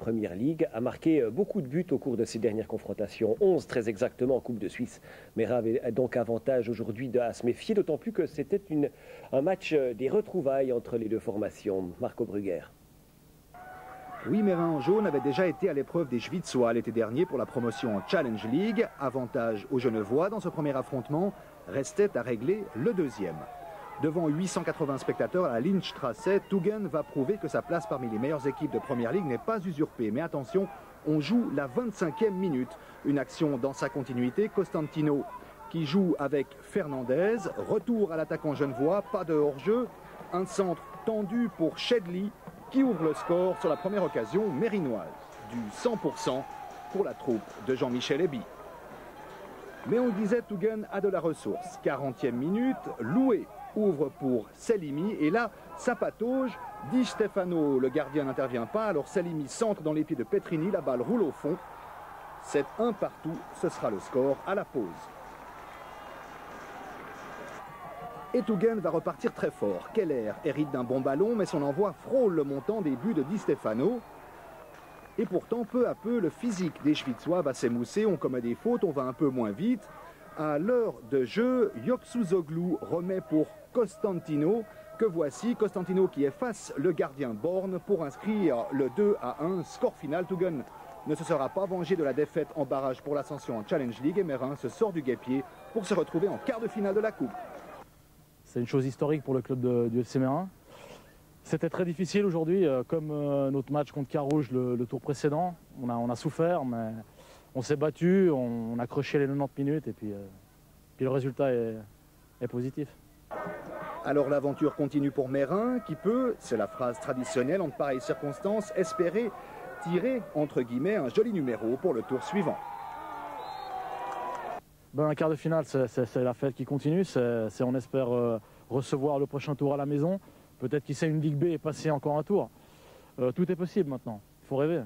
Première Ligue, a marqué beaucoup de buts au cours de ces dernières confrontations. 11 très exactement en Coupe de Suisse. Meyrin avait donc avantage aujourd'hui à se méfier, d'autant plus que c'était un match des retrouvailles entre les deux formations. Marco Brugger. Oui, Meyrin en jaune avait déjà été à l'épreuve des Schwitzois l'été dernier pour la promotion en Challenge League. Avantage aux Genevois dans ce premier affrontement. Restait à régler le deuxième. Devant 880 spectateurs à la Linzstrasse, Tuggen va prouver que sa place parmi les meilleures équipes de Première Ligue n'est pas usurpée. Mais attention, on joue la 25e minute. Une action dans sa continuité. Costantino qui joue avec Fernandez. Retour à l'attaquant genevois, pas de hors-jeu. Un centre tendu pour Shedley qui ouvre le score sur la première occasion mérinoise. Du 100% pour la troupe de Jean-Michel Eby. Mais on le disait, Tuggen a de la ressource. 40e minute, Loué ouvre pour Selimi et là, ça patauge. Di Stefano, le gardien n'intervient pas, alors Selimi centre dans les pieds de Petrini, la balle roule au fond. C'est un partout, ce sera le score à la pause. Et Tuggen va repartir très fort. Keller hérite d'un bon ballon, mais son envoi frôle le montant des buts de Di Stefano. Et pourtant, peu à peu, le physique des Schwitzois va s'émousser, on commet des fautes, on va un peu moins vite. À l'heure de jeu, Yoxuzoglu remet pour Costantino, que voici. Costantino qui efface le gardien Born pour inscrire le 2-1. Score final, Tuggen ne se sera pas vengé de la défaite en barrage pour l'ascension en Challenge League et Meyrin se sort du guêpier pour se retrouver en quart de finale de la Coupe. C'est une chose historique pour le club du FC Meyrin. C'était très difficile aujourd'hui, comme notre match contre Carouge le tour précédent. On a souffert, mais on s'est battu, on a croché les 90 minutes et puis le résultat est positif. Alors l'aventure continue pour Meyrin qui peut, c'est la phrase traditionnelle en pareilles circonstances, espérer tirer entre guillemets un joli numéro pour le tour suivant. Un quart de finale, c'est la fête qui continue. On espère recevoir le prochain tour à la maison. Peut-être qui sait, une Ligue B et passer encore un tour. Tout est possible maintenant. Il faut rêver.